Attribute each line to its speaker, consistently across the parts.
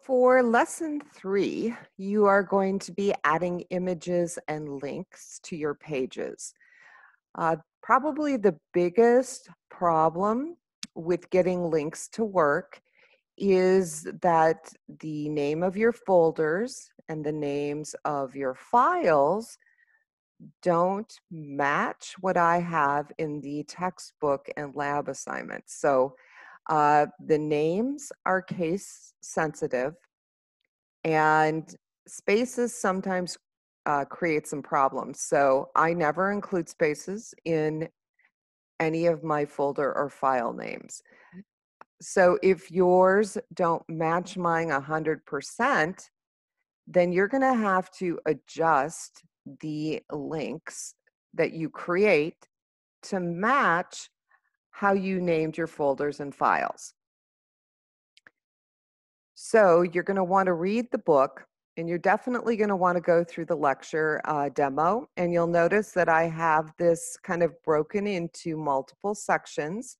Speaker 1: For lesson 3, you are going to be adding images and links to your pages. Probably the biggest problem with getting links to work is that the name of your folders and the names of your files don't match what I have in the textbook and lab assignments. So the names are case sensitive, and spaces sometimes create some problems. So I never include spaces in any of my folder or file names. So if yours don't match mine 100%, then you're going to have to adjust the links that you create to match how you named your folders and files. So you're going to want to read the book, and you're definitely going to want to go through the lecture demo. And you'll notice that I have this kind of broken into multiple sections.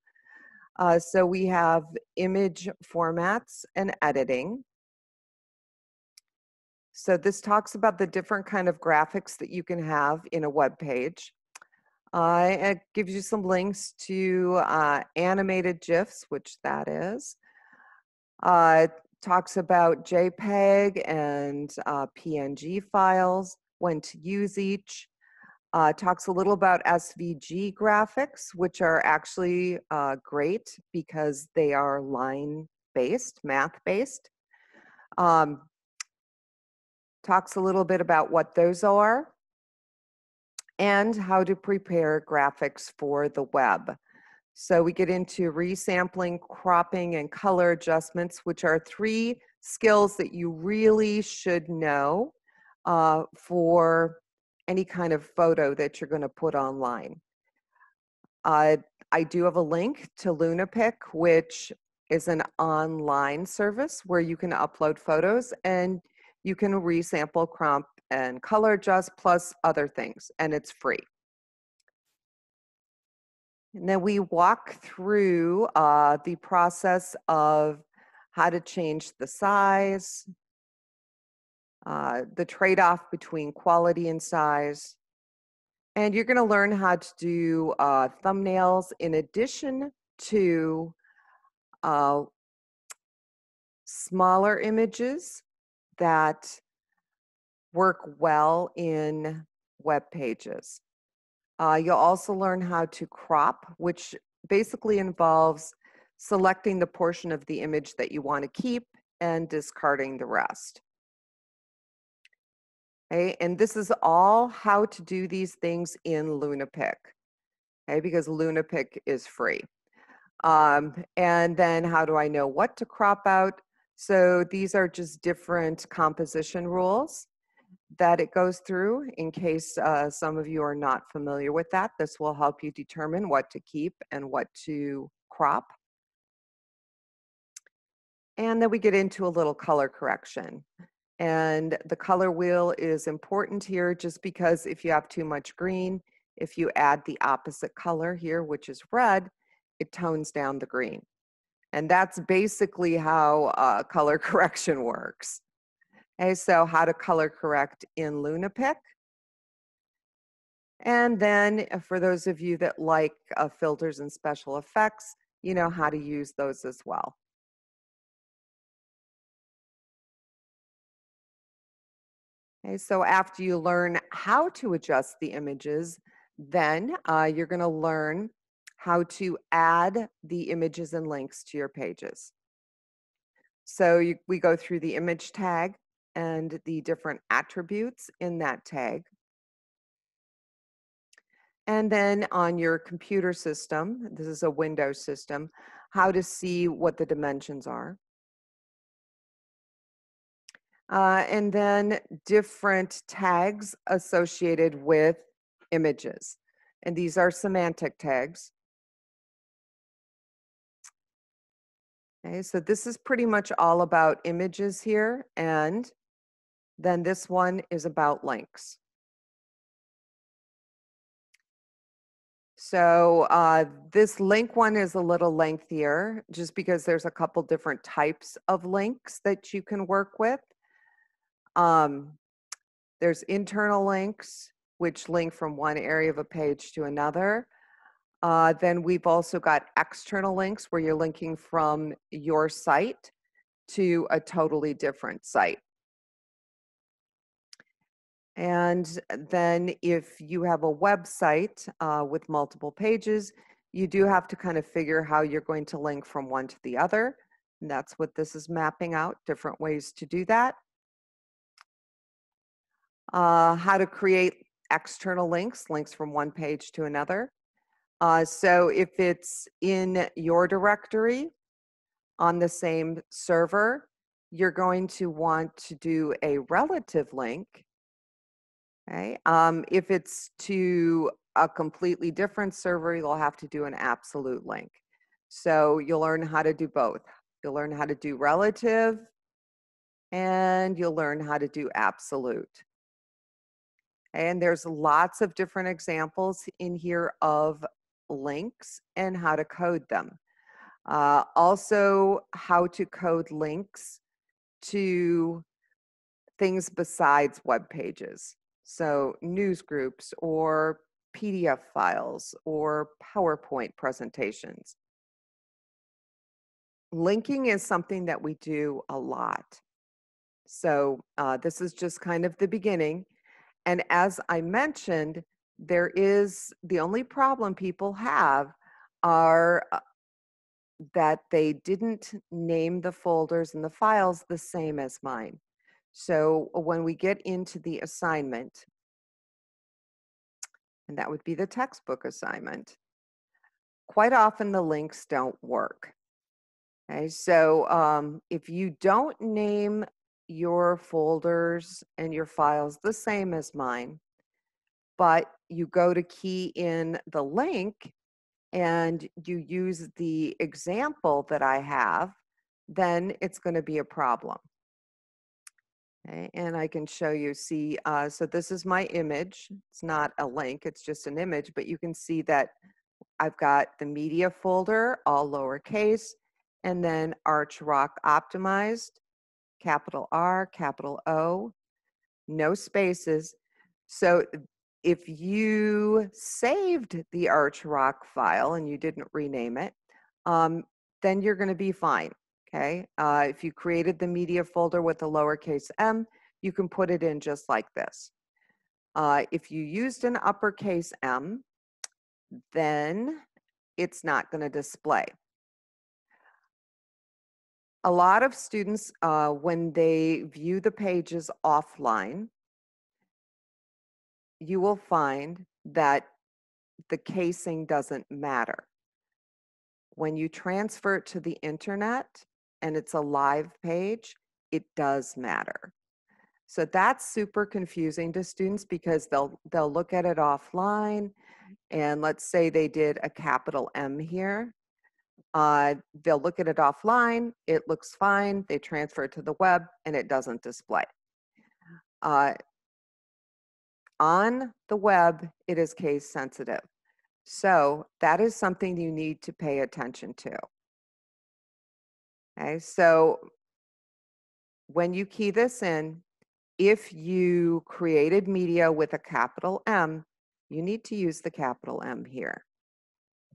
Speaker 1: So we have image formats and editing. So this talks about the different kind of graphics that you can have in a web page. It gives you some links to animated GIFs, which that is. Talks about JPEG and PNG files, when to use each. Talks a little about SVG graphics, which are actually great because they are line-based, math-based. Talks a little bit about what those are and how to prepare graphics for the web. So we get into resampling, cropping, and color adjustments, which are 3 skills that you really should know for any kind of photo that you're going to put online. I do have a link to LunaPic, which is an online service where you can upload photos and you can resample, crop, and color adjust, plus other things, and it's free. And then we walk through the process of how to change the size, the trade-off between quality and size. And you're going to learn how to do thumbnails in addition to smaller images that work well in web pages. You'll also learn how to crop, which basically involves selecting the portion of the image that you want to keep and discarding the rest. Okay, and this is all how to do these things in LunaPic, okay, because LunaPic is free. And then how do I know what to crop out? So these are just different composition rules that it goes through. In case some of you are not familiar with that, this will help you determine what to keep and what to crop. And then we get into a little color correction. And the color wheel is important here just because if you have too much green, if you add the opposite color here, which is red, it tones down the green. And that's basically how color correction works. Okay, so how to color correct in LunaPic. And then for those of you that like filters and special effects, you know how to use those as well. Okay, so after you learn how to adjust the images, then you're going to learn how to add the images and links to your pages. So we go through the image tag and the different attributes in that tag. And then on your computer system, this is a Windows system, how to see what the dimensions are. And then different tags associated with images. And these are semantic tags. Okay, so this is pretty much all about images here. And then this one is about links. So this link one is a little lengthier just because there's a couple different types of links that you can work with. There's internal links, which link from one area of a page to another. Then we've also got external links where you're linking from your site to a totally different site. And then if you have a website with multiple pages, you do have to kind of figure how you're going to link from one to the other. And that's what this is mapping out, different ways to do that. How to create external links, links from one page to another. So if it's in your directory on the same server, you're going to want to do a relative link. Okay. If it's to a completely different server, you'll have to do an absolute link. So you'll learn how to do both. You'll learn how to do relative and you'll learn how to do absolute. And there's lots of different examples in here of links and how to code them. Also, how to code links to things besides web pages. So news groups or PDF files or PowerPoint presentations. Linking is something that we do a lot. So this is just kind of the beginning. And as I mentioned, the only problem people have are that they didn't name the folders and the files the same as mine. So when we get into the assignment, and that would be the textbook assignment, quite often the links don't work. Okay, so if you don't name your folders and your files the same as mine, but you go to key in the link and you use the example that I have, then it's going to be a problem. Okay, and I can show you, see, so this is my image. It's not a link, it's just an image, but you can see that I've got the media folder, all lowercase, and then Arch Rock Optimized, capital R, capital O, no spaces. So if you saved the Arch Rock file and you didn't rename it, then you're going to be fine. Okay. If you created the media folder with a lowercase m, you can put it in just like this. If you used an uppercase M, then it's not going to display. A lot of students, when they view the pages offline, you will find that the casing doesn't matter. When you transfer it to the internet and it's a live page, it does matter. So that's super confusing to students because they'll look at it offline, and let's say they did a capital M here. They'll look at it offline, it looks fine, they transfer it to the web, and it doesn't display. On the web, it is case sensitive. So that is something you need to pay attention to. Okay, so when you key this in, if you created media with a capital M, you need to use the capital M here.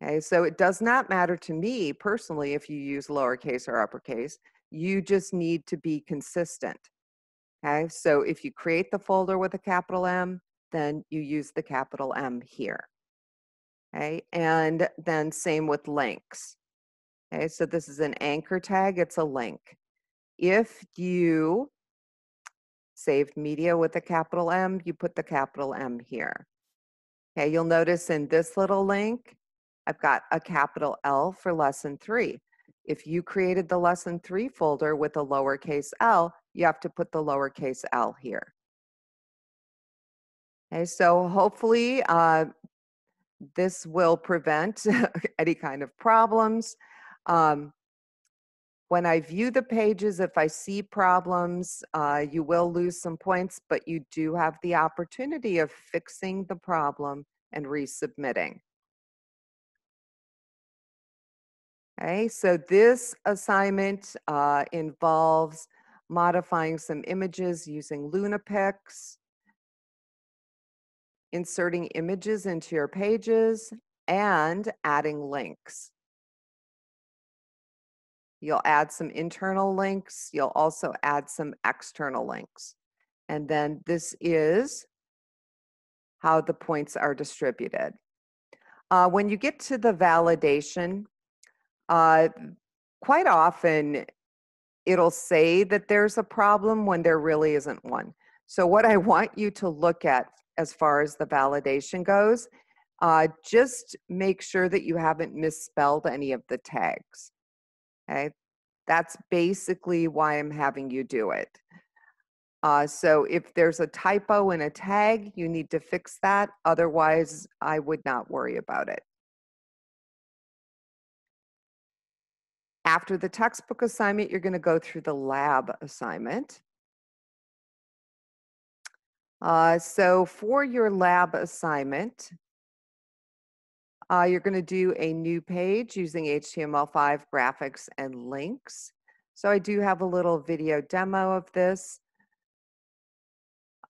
Speaker 1: Okay, so it does not matter to me personally if you use lowercase or uppercase. You just need to be consistent. Okay, so if you create the folder with a capital M, then you use the capital M here. Okay, and then same with links. Okay, so this is an anchor tag, it's a link. If you saved media with a capital M, you put the capital M here. Okay, you'll notice in this little link, I've got a capital L for lesson 3. If you created the lesson 3 folder with a lowercase l, you have to put the lowercase l here. Okay, so hopefully this will prevent any kind of problems. When I view the pages, if I see problems, you will lose some points, but you do have the opportunity of fixing the problem and resubmitting. Okay, so this assignment involves modifying some images using Lunapix, inserting images into your pages, and adding links. You'll add some internal links. You'll also add some external links. And then this is how the points are distributed. When you get to the validation, quite often it'll say that there's a problem when there really isn't one. So what I want you to look at as far as the validation goes, just make sure that you haven't misspelled any of the tags. Okay, that's basically why I'm having you do it. So if there's a typo in a tag, you need to fix that. Otherwise, I would not worry about it. After the textbook assignment, you're going to go through the lab assignment. So for your lab assignment, you're going to do a new page using HTML5 graphics and links. So I do have a little video demo of this.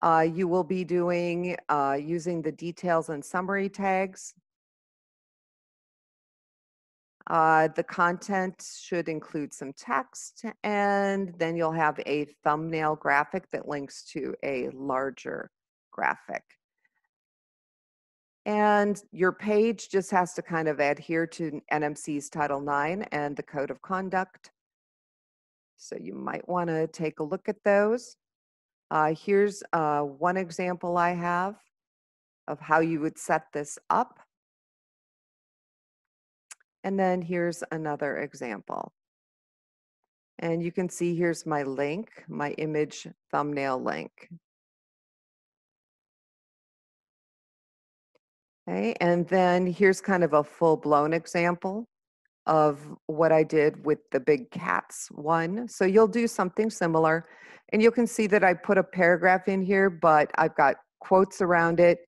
Speaker 1: You will be doing using the details and summary tags. The content should include some text, and then you'll have a thumbnail graphic that links to a larger graphic. And your page just has to kind of adhere to NMC's Title IX and the Code of Conduct. So you might want to take a look at those. Here's one example I have of how you would set this up. And then here's another example. And you can see here's my link, my image thumbnail link. Okay, and then here's kind of a full-blown example of what I did with the big cats one. So you'll do something similar, and you can see that I put a paragraph in here, but I've got quotes around it.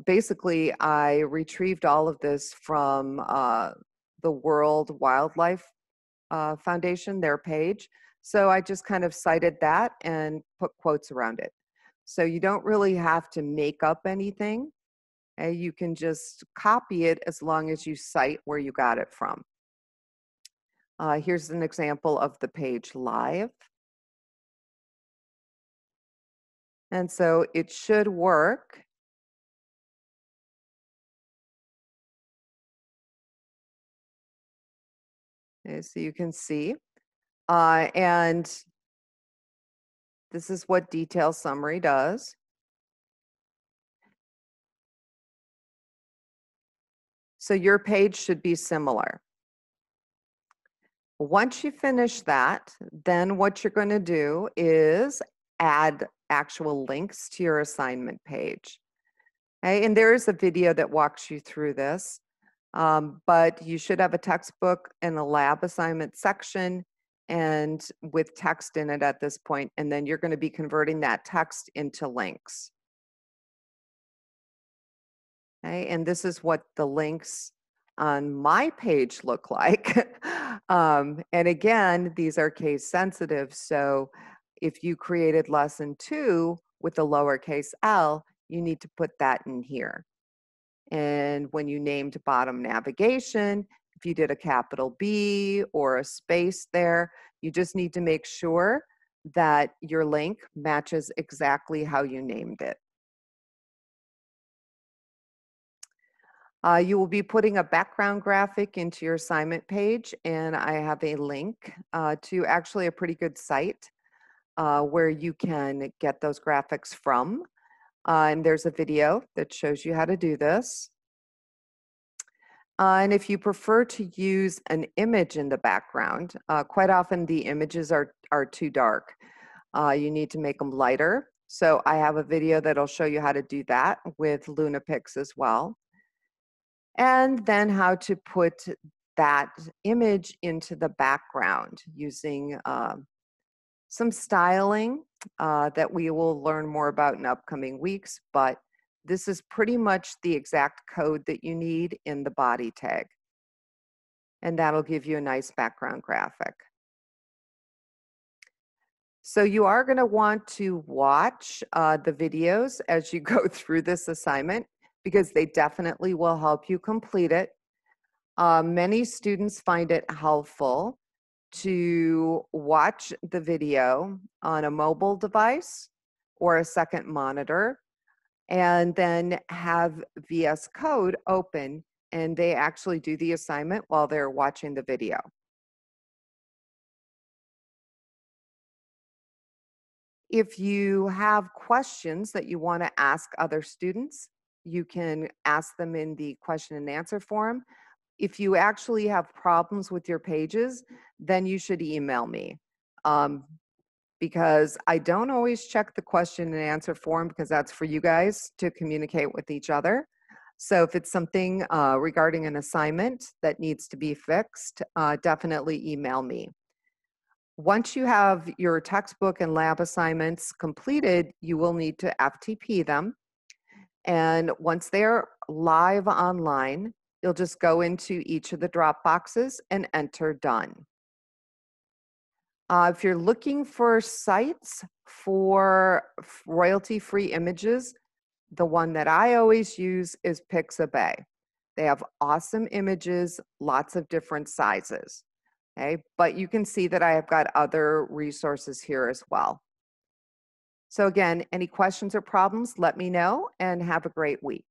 Speaker 1: Basically, I retrieved all of this from the World Wildlife Foundation, their page. So I just kind of cited that and put quotes around it. So you don't really have to make up anything. You can just copy it as long as you cite where you got it from. Here's an example of the page live. And so it should work. Okay, so you can see. And this is what detail summary does. So your page should be similar. Once you finish that, then what you're going to do is add actual links to your assignment page. Okay, and there is a video that walks you through this, but you should have a textbook and a lab assignment section and with text in it at this point, and then you're going to be converting that text into links. Okay, and this is what the links on my page look like. And again, these are case sensitive. So if you created lesson 2 with the lowercase l, you need to put that in here. And when you named bottom navigation, if you did a capital B or a space there, you just need to make sure that your link matches exactly how you named it. You will be putting a background graphic into your assignment page, and I have a link to actually a pretty good site where you can get those graphics from. And there's a video that shows you how to do this. And if you prefer to use an image in the background, quite often the images are too dark. You need to make them lighter. So I have a video that'll show you how to do that with Lunapix as well. And then how to put that image into the background using some styling that we will learn more about in upcoming weeks, but This is pretty much the exact code that you need in the body tag. And that'll give you a nice background graphic. So you are going to want to watch the videos as you go through this assignment because they definitely will help you complete it. Many students find it helpful to watch the video on a mobile device or a second monitor and then have VS Code open, and they actually do the assignment while they're watching the video. If you have questions that you want to ask other students, you can ask them in the question and answer forum. If you actually have problems with your pages, then you should email me. Because I don't always check the question and answer form because that's for you guys to communicate with each other. So if it's something regarding an assignment that needs to be fixed, definitely email me. Once you have your textbook and lab assignments completed, you will need to FTP them. And once they're live online, you'll just go into each of the drop boxes and enter done. If you're looking for sites for royalty-free images, the one that I always use is Pixabay. They have awesome images, lots of different sizes. Okay, but you can see that I have got other resources here as well. So again, any questions or problems, let me know and have a great week.